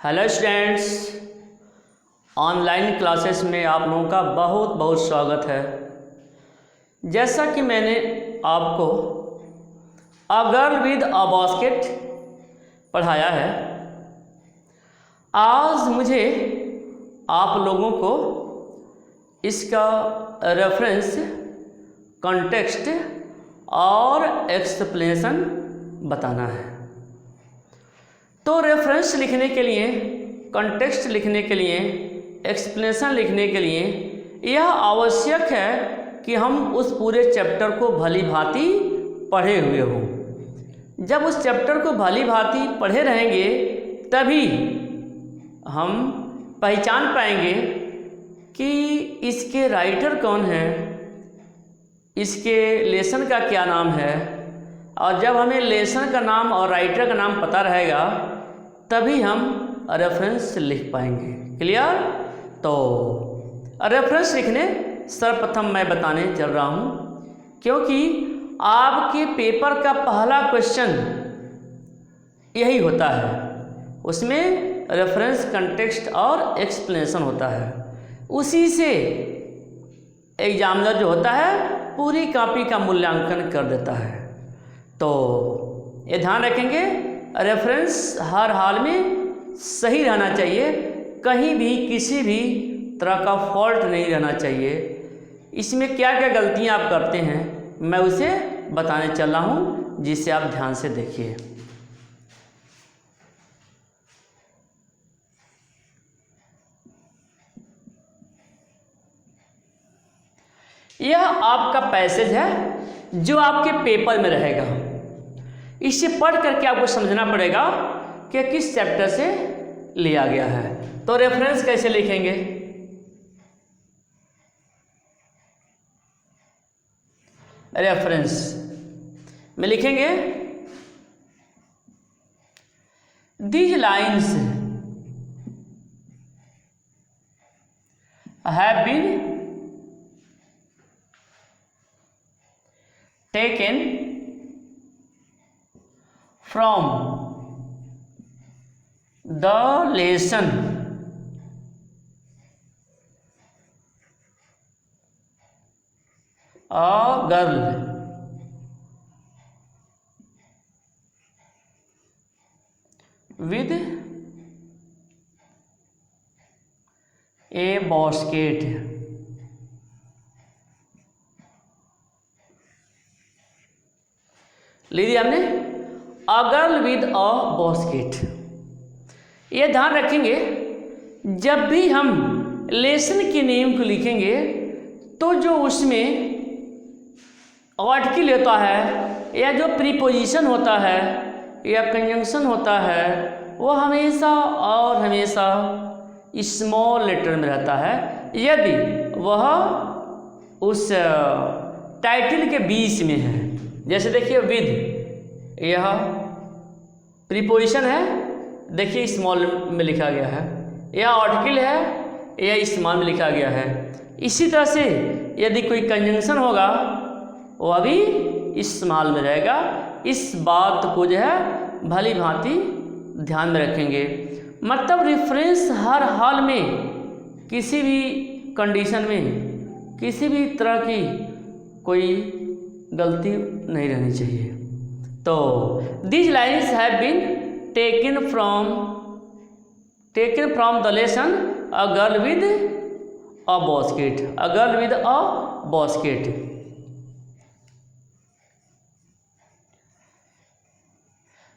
Hello students, online classes में आप लोगों का बहुत बहुत स्वागत है। जैसा कि मैंने आपको a girl with a basket पढ़ाया है, आज मुझे आप लोगों को इसका रेफरेंस, कॉन्टेक्स्ट और एक्सप्लेनेशन बताना है। तो रेफरेंस लिखने के लिए, कॉन्टेक्स्ट लिखने के लिए, एक्सप्लेनेशन लिखने के लिए यह आवश्यक है कि हम उस पूरे चैप्टर को भली भांति पढ़े हुए हों। जब उस चैप्टर को भली भांति पढ़े रहेंगे तभी हम पहचान पाएंगे कि इसके राइटर कौन है, इसके लेसन का क्या नाम है। और जब हमें लेसन का नाम और राइटर का नाम पता रहेगा तभी हम रेफरेंस लिख पाएंगे। क्लियर? तो रेफरेंस लिखने सर्वप्रथम मैं बताने चल रहा हूँ, क्योंकि आपके पेपर का पहला क्वेश्चन यही होता है। उसमें रेफरेंस, कॉन्टेक्स्ट और एक्सप्लेनेशन होता है। उसी से एग्जामिनर जो होता है पूरी कॉपी का मूल्यांकन कर देता है। तो ये ध्यान रखेंगे, रेफरेंस हर हाल में सही रहना चाहिए, कहीं भी किसी भी तरह का फॉल्ट नहीं रहना चाहिए। इसमें क्या क्या गलतियां आप करते हैं मैं उसे बताने चल रहा हूं, जिसे आप ध्यान से देखिए। यह आपका पैसेज है जो आपके पेपर में रहेगा। इसे पढ़ करके आपको समझना पड़ेगा कि किस चैप्टर से लिया गया है। तो रेफरेंस कैसे लिखेंगे? रेफरेंस में लिखेंगे, these lines have been taken from the lesson a girl with a basket। ले दिया हमने, a girl with a basket. ये ध्यान रखेंगे, जब भी हम लेसन के नेम को लिखेंगे तो जो उसमें आर्टिकल होता है या जो प्रीपोजिशन होता है या कंजंक्शन होता है वो हमेशा और हमेशा स्मॉल लेटर में रहता है, यदि वह उस टाइटल के बीच में है। जैसे देखिए, विद, यह प्रीपोजिशन है, देखिए स्मॉल में लिखा गया है। यह आर्टिकल है, यह स्मॉल में लिखा गया है। इसी तरह से यदि कोई कंजंक्शन होगा वह भी स्मॉल में रहेगा। इस बात को जो है भली भांति ध्यान में रखेंगे। मतलब रेफरेंस हर हाल में, किसी भी कंडीशन में, किसी भी तरह की कोई गलती नहीं रहनी चाहिए। तो these lines have been taken from the lesson a girl with a basket, a girl with a basket।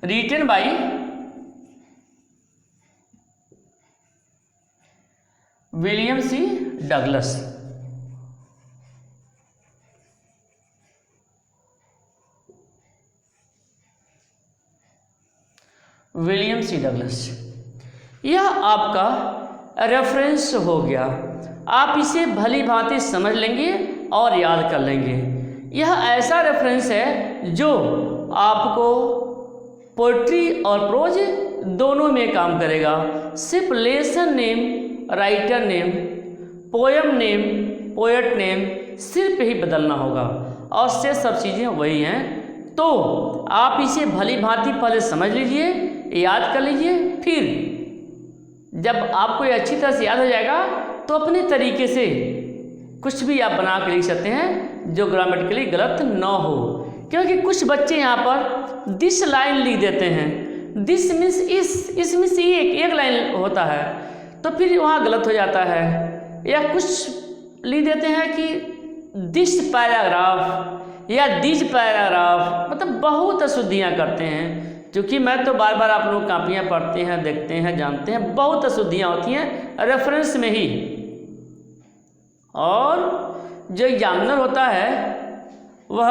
written by William C. Douglas। William C Douglas. यह आपका रेफरेंस हो गया। आप इसे भली भांति समझ लेंगे और याद कर लेंगे। यह ऐसा रेफरेंस है जो आपको पोइट्री और प्रोज दोनों में काम करेगा। सिर्फ lesson name, writer name, poem name, poet name सिर्फ ही बदलना होगा और से सब चीज़ें वही हैं। तो आप इसे भली भांति पहले समझ लीजिए, याद कर लीजिए, फिर जब आपको ये अच्छी तरह से याद हो जाएगा तो अपने तरीके से कुछ भी आप बना के लिख सकते हैं जो ग्रामेटिकली गलत ना हो। क्योंकि कुछ बच्चे यहाँ पर दिस लाइन लिख देते हैं, दिस मीन्स इस मीन्स एक लाइन होता है, तो फिर वहाँ गलत हो जाता है। या कुछ लिख देते हैं कि दिस पैराग्राफ या दिस पैराग्राफ, मतलब बहुत अशुद्धियाँ करते हैं। क्योंकि मैं तो बार बार आप लोग कापियाँ पढ़ते हैं, देखते हैं, जानते हैं, बहुत अशुद्धियाँ होती हैं रेफरेंस में ही। और जो एग्जामिनर होता है वह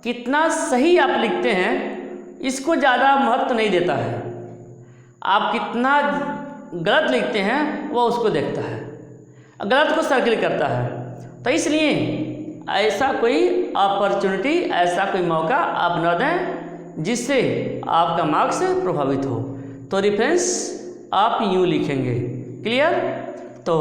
कितना सही आप लिखते हैं इसको ज़्यादा महत्व नहीं देता है, आप कितना गलत लिखते हैं वह उसको देखता है, गलत को सर्किल करता है। तो इसलिए ऐसा कोई अपॉर्चुनिटी, ऐसा कोई मौका आप न दें जिससे आपका मार्क्स प्रभावित हो। तो रेफरेंस आप यूँ लिखेंगे। क्लियर? तो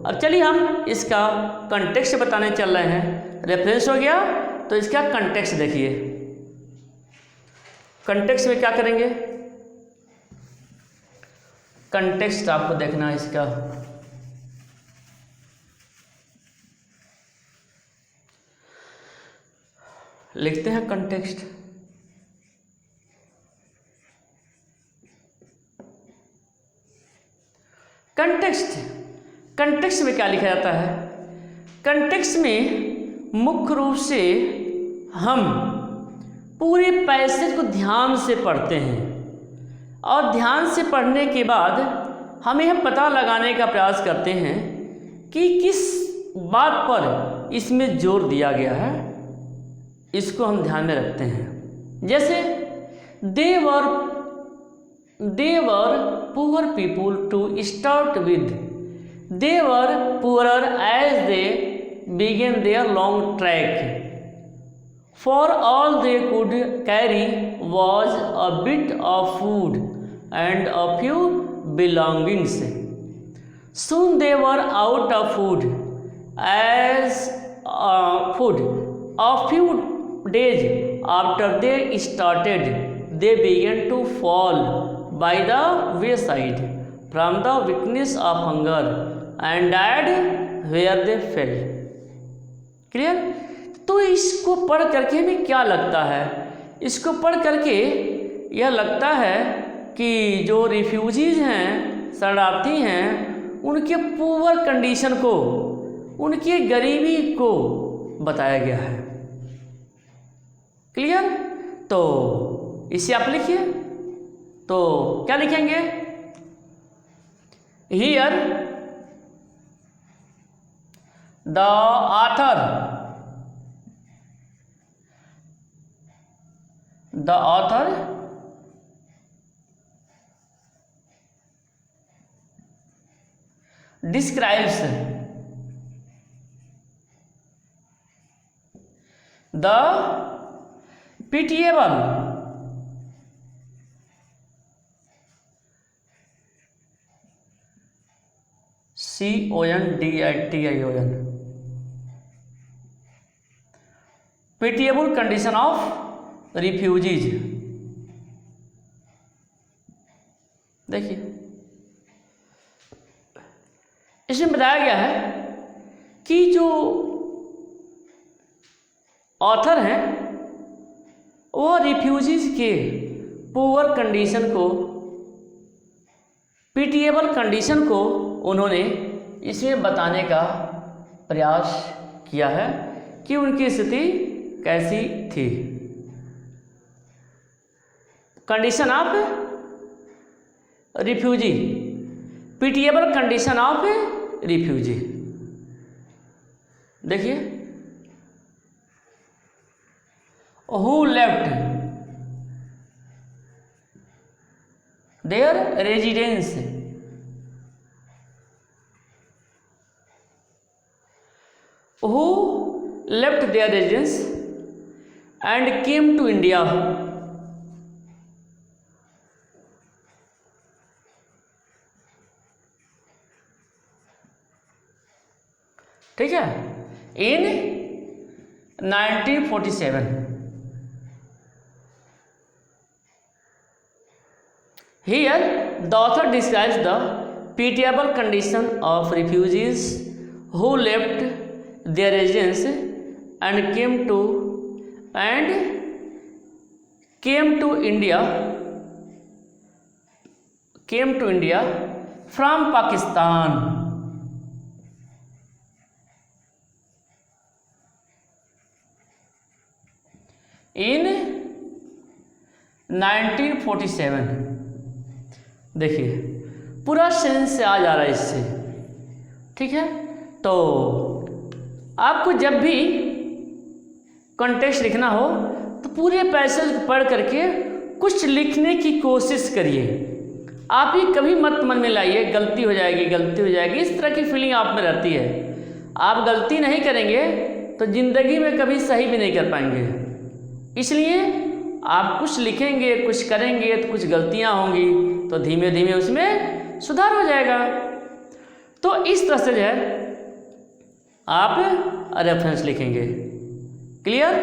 अब चलिए हम इसका कंटेक्स्ट बताने चल रहे हैं। रेफरेंस हो गया तो इसका कंटेक्स्ट देखिए। कंटेक्स्ट में क्या करेंगे? कंटेक्स्ट आपको देखना है इसका। लिखते हैं कंटेक्स्ट। कंटेक्स्ट में क्या लिखा जाता है? कंटेक्स्ट में मुख्य रूप से हम पूरे पैसेज को ध्यान से पढ़ते हैं और ध्यान से पढ़ने के बाद हम यह पता लगाने का प्रयास करते हैं कि किस बात पर इसमें जोर दिया गया है, इसको हम ध्यान में रखते हैं। जैसे they were poor people to start with, they were poorer as they began their long trek, for all they could carry was a bit of food and a few belongings, soon they were out of food a few days after they started they began to fall by the wayside from the weakness of hunger and died where they fell. Clear? तो इसको पढ़ करके हमें क्या लगता है? इसको पढ़ करके यह लगता है कि जो रिफ्यूजीज हैं, शरणार्थी हैं, उनके पुअर कंडीशन को, उनकी गरीबी को बताया गया है। क्लियर? तो इसे आप लिखिए। तो क्या लिखेंगे? Here the author describes the pitiable pitiable condition of refugees। देखिए इसमें बताया गया है कि जो ऑथर हैं वो रिफ्यूजीज के पुअर कंडीशन को, पिटिएबल कंडीशन को उन्होंने इसमें बताने का प्रयास किया है कि उनकी स्थिति कैसी थी। Condition of refugee, pitiable condition of refugee. देखिए, who left their residence, who left their residence and came to India, ठीक है, इन 1947। Here, the author describes the pitiable condition of refugees who left their residence and came to India from Pakistan. In 1947। देखिए पूरा sense से आ जा रहा है इससे, ठीक है। तो आपको जब भी कॉन्टेक्स्ट लिखना हो तो पूरे पैसेज पढ़ करके कुछ लिखने की कोशिश करिए। आप ही कभी मत मन में लाइए गलती हो जाएगी, इस तरह की फीलिंग आप में रहती है। आप गलती नहीं करेंगे तो ज़िंदगी में कभी सही भी नहीं कर पाएंगे। इसलिए आप कुछ लिखेंगे, कुछ करेंगे तो कुछ गलतियां होंगी, तो धीमे धीमे उसमें सुधार हो जाएगा। तो इस तरह से जो है आप रेफरेंस लिखेंगे। क्लियर?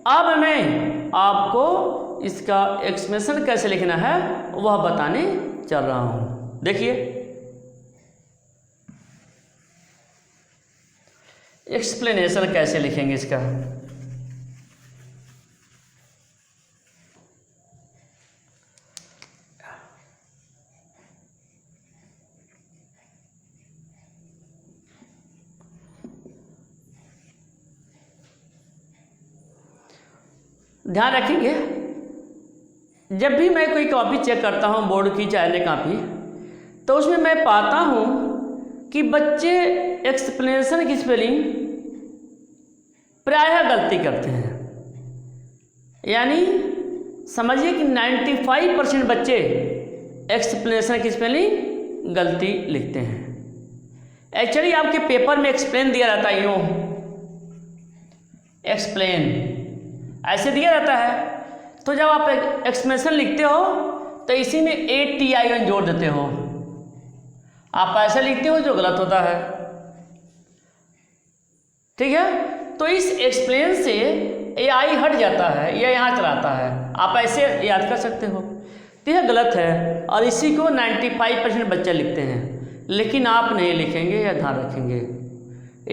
अब मैं आपको इसका एक्सप्लेनेशन कैसे लिखना है वह बताने चल रहा हूँ। देखिए एक्सप्लेनेशन कैसे लिखेंगे इसका। ध्यान रखेंगे, जब भी मैं कोई कॉपी चेक करता हूँ बोर्ड की चाहे अन्य कॉपी, तो उसमें मैं पाता हूँ कि बच्चे एक्सप्लेनेशन की स्पेलिंग प्रायः गलती करते हैं। यानी समझिए कि 95% बच्चे एक्सप्लेनेशन की स्पेलिंग गलती लिखते हैं। एक्चुअली आपके पेपर में एक्सप्लेन दिया रहता है, यूँ एक्सप्लेन ऐसे दिया रहता है। तो जब आप एक्सप्लेनेशन लिखते हो तो इसी में ATIN जोड़ देते हो, आप ऐसा लिखते हो जो गलत होता है, ठीक है। तो इस एक्सप्लेन से AI हट जाता है या यहाँ चलाता है, आप ऐसे याद कर सकते हो। तो यह गलत है और इसी को 95% बच्चे लिखते हैं, लेकिन आप नहीं लिखेंगे या ध्यान रखेंगे,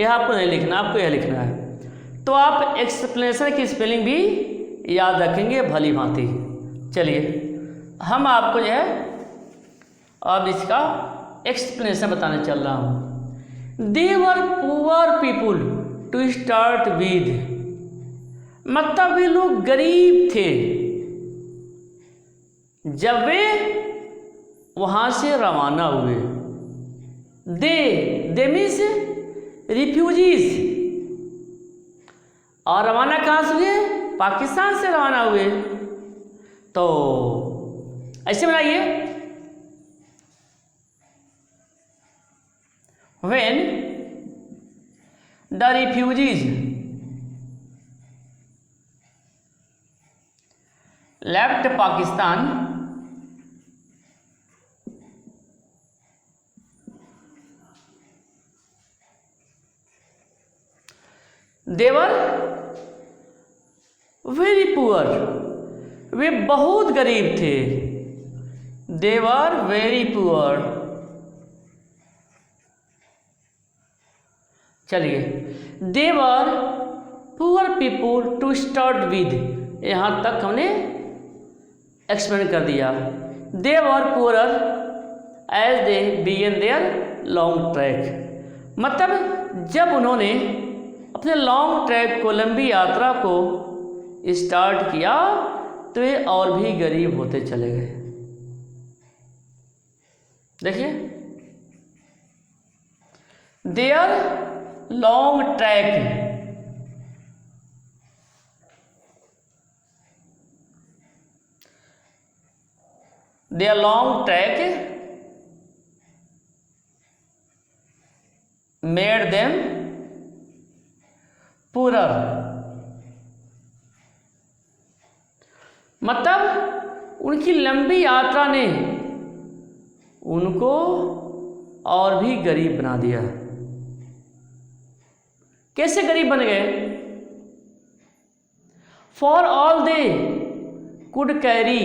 यह आपको नहीं लिखना, आपको यह लिखना है। तो आप एक्सप्लेनेशन की स्पेलिंग भी याद रखेंगे भली भांति। चलिए हम आपको जो है अब इसका एक्सप्लेनेशन बताने चल रहा हूँ। They were poor people to start with, मतलब वे लोग गरीब थे जब वे वहाँ से रवाना हुए। दे मीन्स रिफ्यूजीज, और रवाना कहाँ से हुए? पाकिस्तान से रवाना हुए। तो ऐसे बनाइए, when the refugees left Pakistan they were very poor, वे बहुत गरीब थे। they were very poor। चलिए they were poor people to start with, यहाँ तक हमने एक्सप्लेन कर दिया। they were poorer as they began their long trek, मतलब जब उन्होंने अपने लॉन्ग ट्रैक को, लंबी यात्रा को स्टार्ट किया तो वे और भी गरीब होते चले गए। देखिए their long track, their long track made them poor, मतलब उनकी लंबी यात्रा ने उनको और भी गरीब बना दिया। कैसे गरीब बन गए? For all they could carry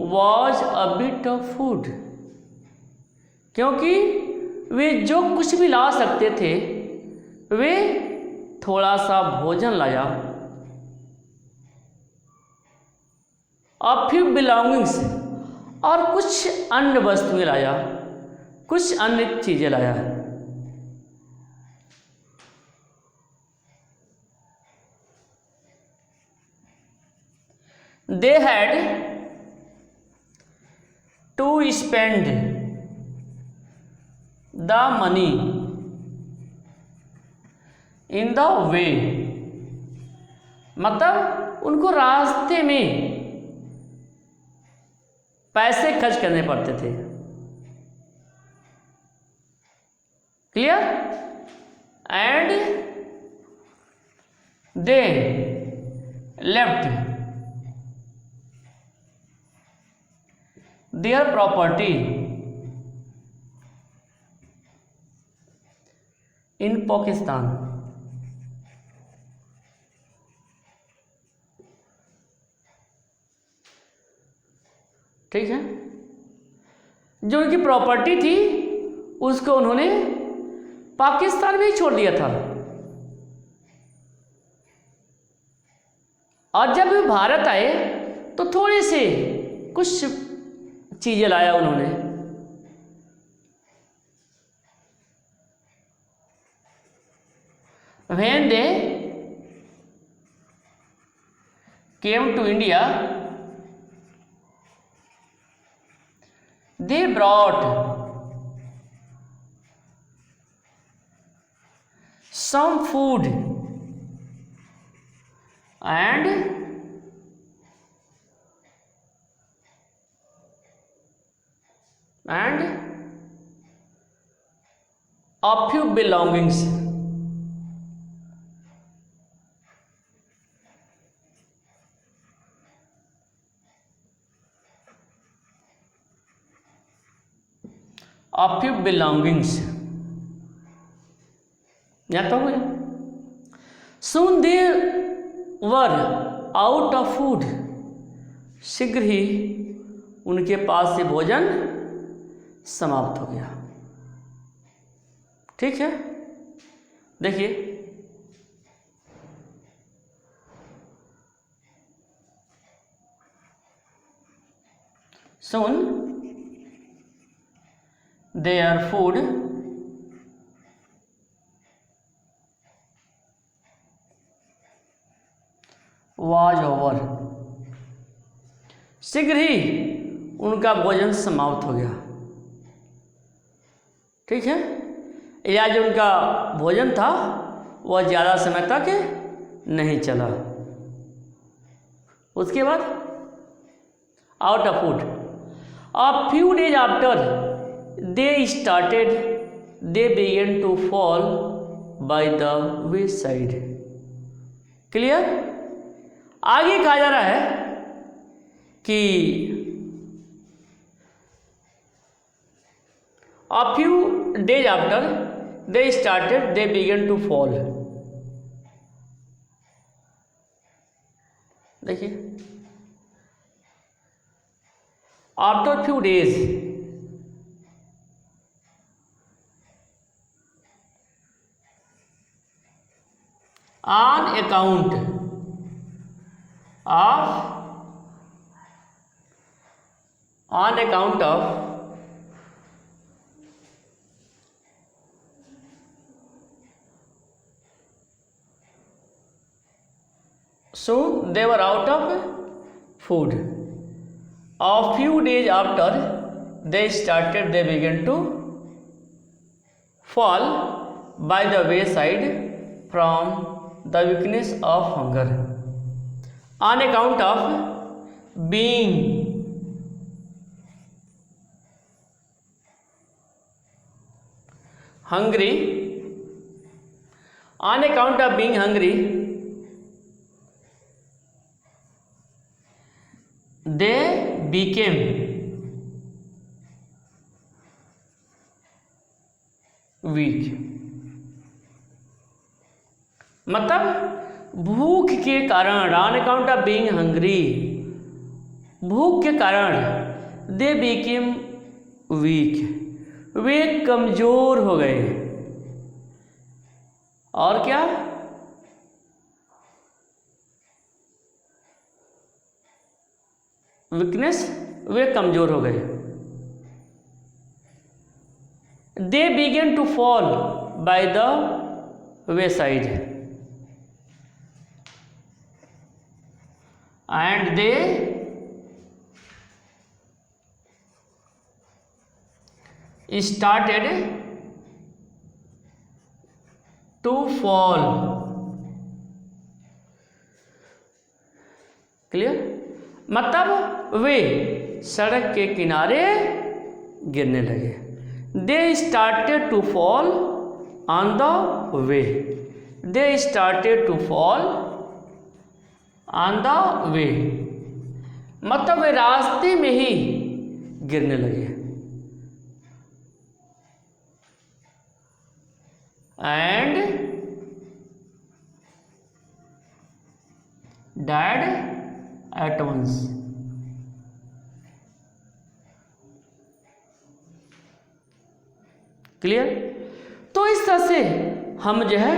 was a bit of food, क्योंकि वे जो कुछ भी ला सकते थे वे थोड़ा सा भोजन लाया। अ फ्यू बिलोंगिंग्स, और कुछ अन्य वस्तुएं लाया, कुछ अन्य चीजें लाया। They had to spend the money in the way, मतलब उनको रास्ते में पैसे खर्च करने पड़ते थे। Clear? And they left their property in Pakistan. ठीक है, जो उनकी प्रॉपर्टी थी उसको उन्होंने पाकिस्तान में ही छोड़ दिया था। और जब वे भारत आए तो थोड़े से कुछ चीजें लाया उन्होंने। When they came to India, they brought some food and a few belongings. A few belongings. या तो हो गया। Soon they were out of food. शीघ्र ही उनके पास से भोजन समाप्त हो गया। ठीक है, देखिए soon their food was over. शीघ्र ही उनका भोजन समाप्त हो गया। ठीक है, या जो उनका भोजन था वह ज़्यादा समय तक नहीं चला। उसके बाद out of food, a few days after they began to fall by the wayside. Clear? आगे कहा जा रहा है कि a few days after they began to fall. देखिए, after few days on account of so they were out of food. A few days after they began to fall by the wayside from the weakness of hunger, on account of being hungry. On account of being hungry, they became weak. मतलब भूख के कारण, on account of being hungry, भूख के कारण they became week, वे कमजोर हो गए। और क्या, वीकनेस, वे कमजोर हो गए। They began to fall by the wayside and they started to fall। Clear, मतलब वे सड़क के किनारे गिरने लगे। They started to fall on the way, they started to fall on the way, मतलब वे रास्ते में ही गिरने लगे। And died at once। Clear, तो इस तरह से हम जो है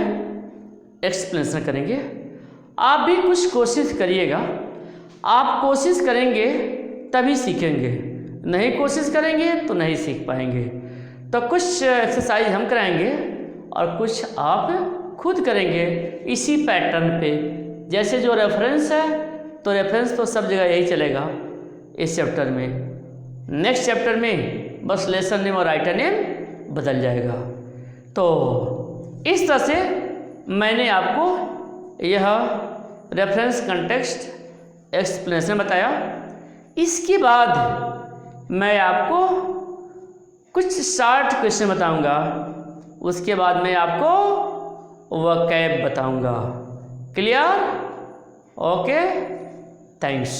एक्सप्लेनेशन करेंगे। आप भी कुछ कोशिश करिएगा, आप कोशिश करेंगे तभी सीखेंगे, नहीं कोशिश करेंगे तो नहीं सीख पाएंगे। तो कुछ एक्सरसाइज हम कराएंगे और कुछ आप खुद करेंगे इसी पैटर्न पे। जैसे जो रेफरेंस है तो रेफरेंस तो सब जगह यही चलेगा इस चैप्टर में। नेक्स्ट चैप्टर में बस लेसन नेम और राइटर नेम बदल जाएगा। तो इस तरह से मैंने आपको यह रेफरेंस कंटेक्स्ट एक्सप्लेनेशन बताया। इसके बाद मैं आपको कुछ शॉर्ट क्वेश्चन बताऊंगा, उसके बाद मैं आपको वोकैब बताऊंगा। क्लियर? Okay, thanks.